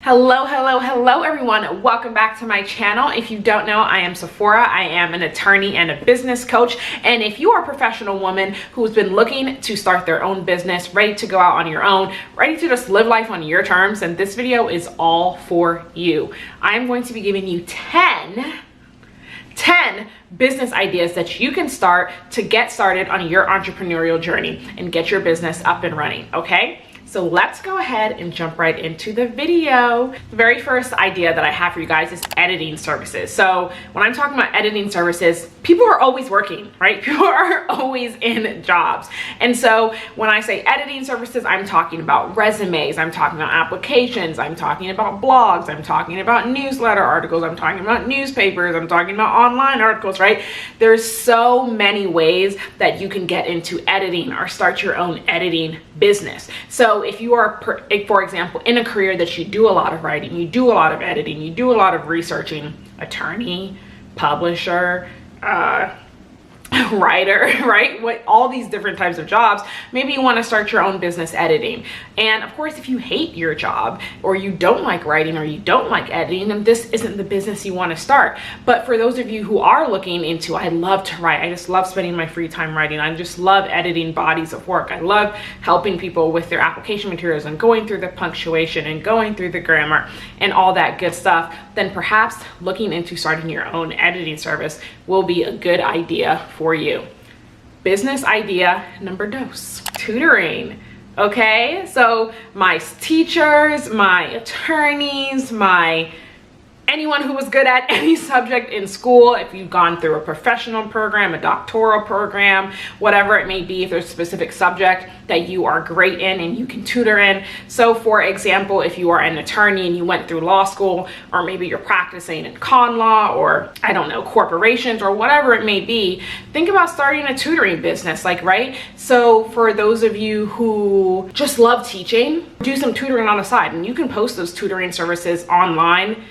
Hello everyone. Welcome back to my channel. If you don't know, I am Sephora. I am an attorney and a business coach. And if you are a professional woman who's been looking to start their own business, ready to go out on your own, ready to just live life on your terms, then this video is all for you. I'm going to be giving you 10 business ideas that you can start to get started on your entrepreneurial journey and get your business up and running, okay? So let's go ahead and jump right into the video. The very first idea that I have for you guys is editing services. So when I'm talking about editing services, people are always working, right? People are always in jobs. And so when I say editing services, I'm talking about resumes, I'm talking about applications, I'm talking about blogs, I'm talking about newsletter articles, I'm talking about newspapers, I'm talking about online articles, right? There's so many ways that you can get into editing or start your own editing business. So if you are, for example, in a career that you do a lot of writing, you do a lot of editing, you do a lot of researching, attorney, publisher, writer, right? All these different types of jobs, maybe you want to start your own business editing. And of course, if you hate your job or you don't like writing or you don't like editing, then this isn't the business you want to start. But for those of you who are looking into, I love to write, I just love spending my free time writing, I just love editing bodies of work, I love helping people with their application materials and going through the punctuation and going through the grammar and all that good stuff, then perhaps looking into starting your own editing service will be a good idea for you. Business idea number dos, tutoring. Okay, so my teachers, my attorneys, anyone who was good at any subject in school, if you've gone through a professional program, a doctoral program, whatever it may be, if there's a specific subject that you are great in and you can tutor in. So for example, if you are an attorney and you went through law school, or maybe you're practicing in con law, or I don't know, corporations or whatever it may be, think about starting a tutoring business, right? So for those of you who just love teaching, do some tutoring on the side, and you can post those tutoring services online.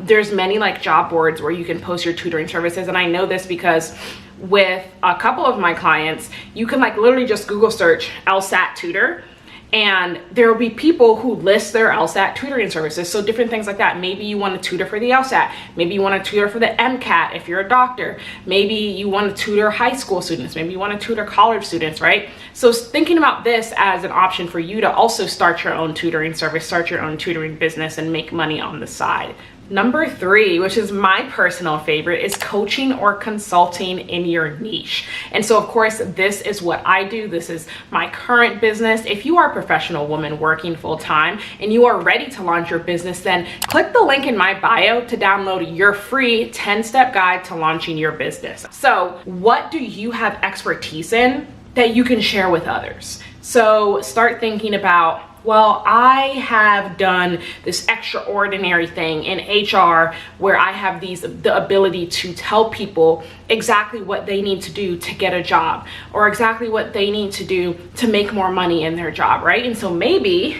There's many job boards where you can post your tutoring services, and I know this because with a couple of my clients, you can literally just Google search LSAT tutor, and there will be people who list their LSAT tutoring services. So different things like that. Maybe you want to tutor for the LSAT. Maybe you want to tutor for the MCAT if you're a doctor. Maybe you want to tutor high school students. Maybe you want to tutor college students, right? So thinking about this as an option for you to also start your own tutoring service, start your own tutoring business, and make money on the side. Number 3, which is my personal favorite, is coaching or consulting in your niche. And so of course, this is what I do. This is my current business. If you are a professional woman working full time and you are ready to launch your business, then click the link in my bio to download your free 10-step guide to launching your business. So what do you have expertise in that you can share with others? So start thinking about, well, I have done this extraordinary thing in HR where I have the ability to tell people exactly what they need to do to get a job, or exactly what they need to do to make more money in their job, right? And so maybe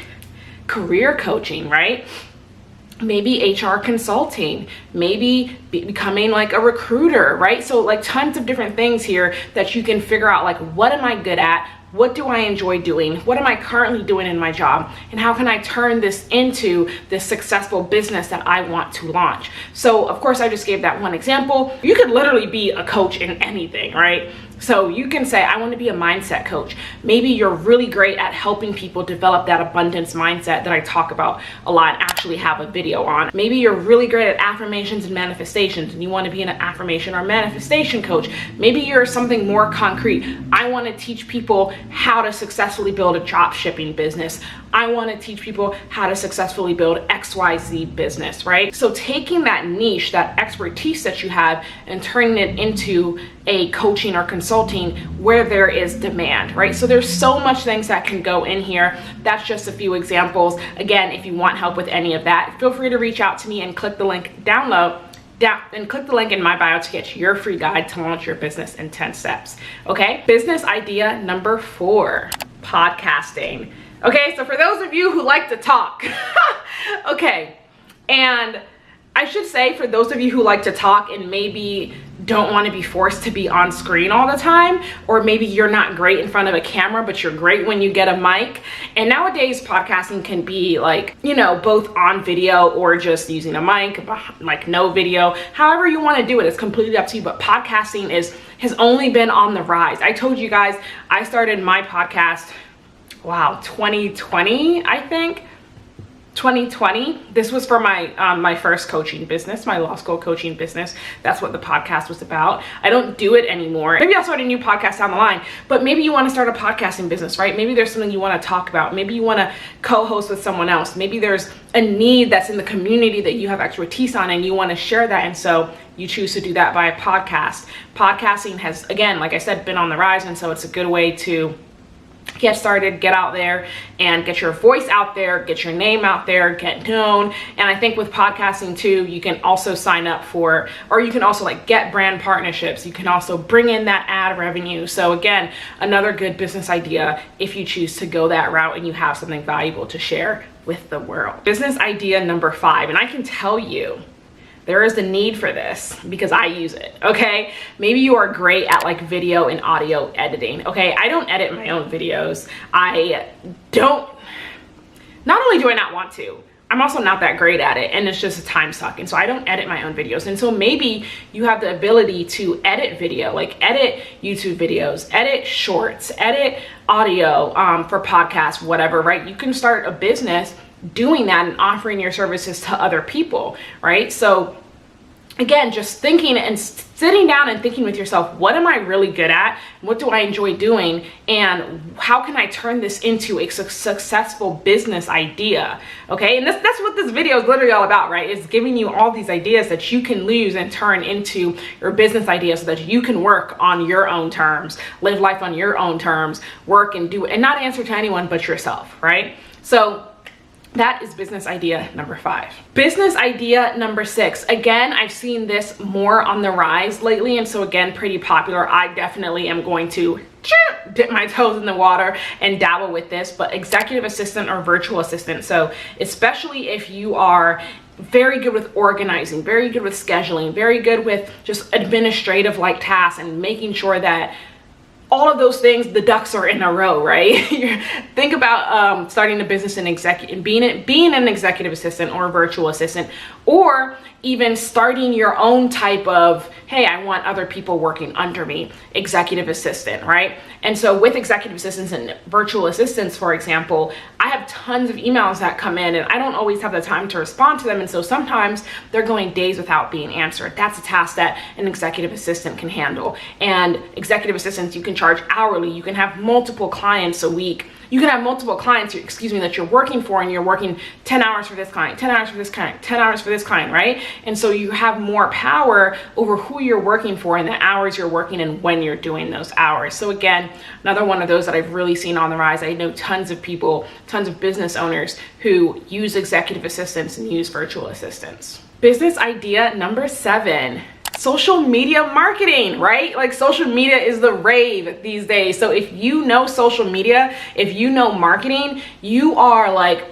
career coaching, right? Maybe HR consulting, maybe becoming a recruiter, right? So tons of different things here that you can figure out, what am I good at? What do I enjoy doing? What am I currently doing in my job? And how can I turn this into this successful business that I want to launch? So of course, I just gave that one example. You could literally be a coach in anything, right? So you can say, I want to be a mindset coach. Maybe you're really great at helping people develop that abundance mindset that I talk about a lot and actually have a video on. Maybe you're really great at affirmations and manifestations and you want to be an affirmation or manifestation coach. Maybe you're something more concrete. I want to teach people how to successfully build a drop shipping business. I want to teach people how to successfully build XYZ business, right? So taking that niche, that expertise that you have, and turning it into a coaching or consulting where there is demand, right? So there's so much things that can go in here. That's just a few examples. Again, if you want help with any of that, feel free to reach out to me and click the link and click the link in my bio to get your free guide to launch your business in 10 steps. Okay, business idea number 4, podcasting. Okay, so for those of you who like to talk, okay, and I should say for those of you who like to talk and maybe don't want to be forced to be on screen all the time, or maybe you're not great in front of a camera, but you're great when you get a mic. And nowadays podcasting can be like, you know, both on video or just using a mic, like no video. However you want to do it, it's completely up to you. But podcasting has only been on the rise. I told you guys, I started my podcast, 2020, I think. 2020. This was for my my first coaching business, my law school coaching business. That's what the podcast was about. I don't do it anymore. Maybe I'll start a new podcast down the line, but maybe you want to start a podcasting business, right? Maybe there's something you want to talk about. Maybe you want to co-host with someone else. Maybe there's a need that's in the community that you have expertise on and you want to share that. And so you choose to do that by a podcast. Podcasting has, again, like I said, been on the rise. And so it's a good way to get started, get out there and get your voice out there, get your name out there, get known. And I think with podcasting too, you can also sign up for, or you can also like get brand partnerships. You can also bring in that ad revenue. So again, another good business idea if you choose to go that route and you have something valuable to share with the world. Business idea number 5, and I can tell you, there is a need for this because I use it, okay? Maybe you are great at like video and audio editing, okay? I don't edit my own videos. Not only do I not want to, I'm also not that great at it, and it's just a time suck. And so I don't edit my own videos. And so maybe you have the ability to edit video, like edit YouTube videos, edit shorts, edit audio for podcasts, whatever, right? You can start a business doing that and offering your services to other people, right? So again, just thinking and sitting down and thinking with yourself, what am I really good at? What do I enjoy doing? And how can I turn this into a successful business idea? Okay, and that's what this video is literally all about, right? It's giving you all these ideas that you can use and turn into your business idea so that you can work on your own terms, live life on your own terms, work and do it, and not answer to anyone but yourself, right? So that is business idea number 5. Business idea number 6. Again, I've seen this more on the rise lately, and so again, pretty popular. I definitely am going to dip my toes in the water and dabble with this, but executive assistant or virtual assistant. So especially if you are very good with organizing, very good with scheduling, very good with just administrative like tasks and making sure that all of those things, the ducks are in a row, right? Think about starting a business and being an executive assistant or a virtual assistant, or even starting your own type of, hey, I want other people working under me, executive assistant, right? And so with executive assistants and virtual assistants, for example, I have tons of emails that come in and I don't always have the time to respond to them. And so sometimes they're going days without being answered. That's a task that an executive assistant can handle. And executive assistants, you can charge hourly. You can have multiple clients a week. You can have multiple clients, that you're working for, and you're working 10 hours for this client, 10 hours for this client, 10 hours for this client, right? And so you have more power over who you're working for and the hours you're working and when you're doing those hours. So again, another one of those that I've really seen on the rise. I know tons of people, tons of business owners who use executive assistants and use virtual assistants. Business idea number 7. Social media marketing, right? Like social media is the rave these days. So if you know social media, if you know marketing, you are like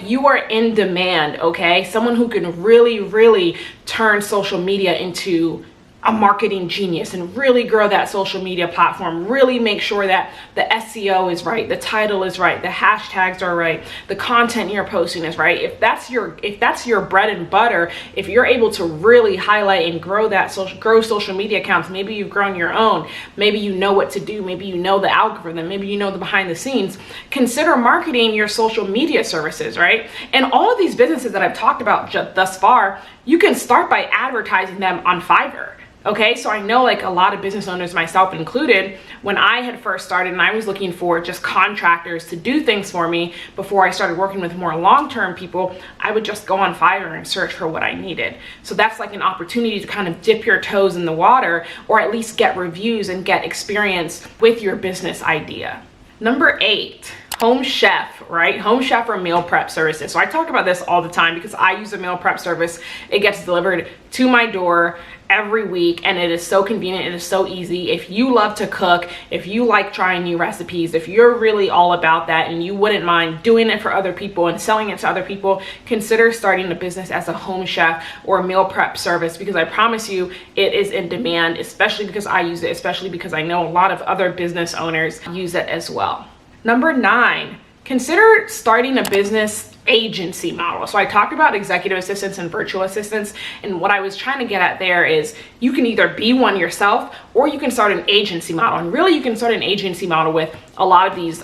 you are in demand, okay? Someone who can really turn social media into a marketing genius and really grow that social media platform, really make sure that the SEO is right, the title is right, the hashtags are right, the content you're posting is right. If that's your bread and butter, if you're able to really highlight and grow social media accounts, maybe you've grown your own, maybe you know what to do, maybe you know the algorithm, maybe you know the behind the scenes, consider marketing your social media services, right? And all of these businesses that I've talked about thus far, you can start by advertising them on Fiverr. Okay, so I know like a lot of business owners, myself included, when I had first started and I was looking for just contractors to do things for me before I started working with more long-term people, I would just go on Fiverr and search for what I needed. So that's like an opportunity to kind of dip your toes in the water, or at least get reviews and get experience with your business idea. Number 8. Home chef, right? Home chef or meal prep services. So I talk about this all the time because I use a meal prep service. It gets delivered to my door every week, and it is so convenient. It is so easy. If you love to cook, if you like trying new recipes, if you're really all about that and you wouldn't mind doing it for other people and selling it to other people, consider starting a business as a home chef or a meal prep service, because I promise you it is in demand, especially because I use it, especially because I know a lot of other business owners use it as well. Number 9, consider starting a business agency model. So I talked about executive assistants and virtual assistants, and what I was trying to get at there is you can either be one yourself or you can start an agency model. And really you can start an agency model with a lot of these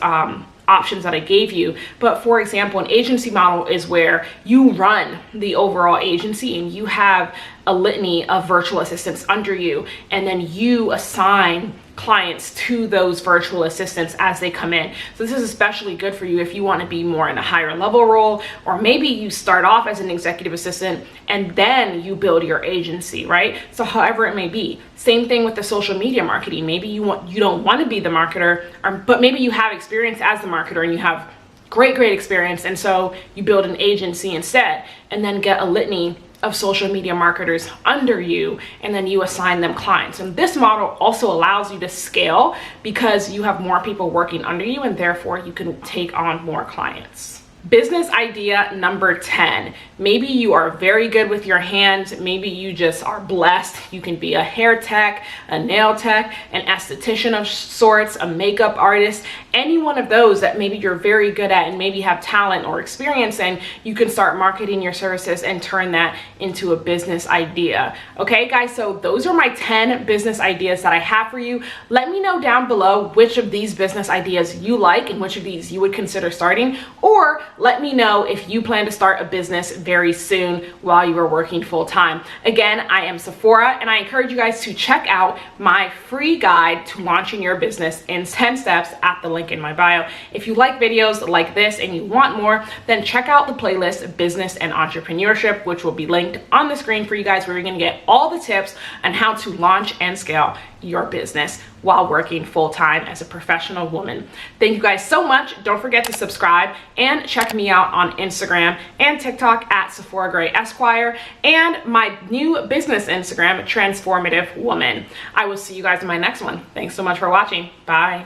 options that I gave you. But for example, an agency model is where you run the overall agency and you have a litany of virtual assistants under you, and then you assign clients to those virtual assistants as they come in. So this is especially good for you if you want to be more in a higher level role, or maybe you start off as an executive assistant and then you build your agency, right? So however it may be. Same thing with the social media marketing. Maybe you don't want to be the marketer, but maybe you have experience as the marketer and you have great experience, and so you build an agency instead and then get a litany of social media marketers under you, and then you assign them clients. And this model also allows you to scale because you have more people working under you, and therefore you can take on more clients. Business idea number 10. Maybe you are very good with your hands. Maybe you just are blessed. You can be a hair tech, a nail tech, an esthetician of sorts, a makeup artist, any one of those that maybe you're very good at and maybe have talent or experience in. You can start marketing your services and turn that into a business idea. Okay, guys, so those are my 10 business ideas that I have for you. Let me know down below which of these business ideas you like and which of these you would consider starting, or let me know if you plan to start a business very soon while you are working full-time. Again, I am Sephora, and I encourage you guys to check out my free guide to launching your business in 10 steps at the link in my bio. If you like videos like this and you want more, then check out the playlist Business and Entrepreneurship, which will be linked on the screen for you guys, where you're gonna get all the tips on how to launch and scale your business while working full-time as a professional woman. Thank you guys so much. Don't forget to subscribe and check me out on Instagram and TikTok at Sephora Gray Esquire, and my new business Instagram, Transformative Woman. I will see you guys in my next one. Thanks so much for watching. Bye.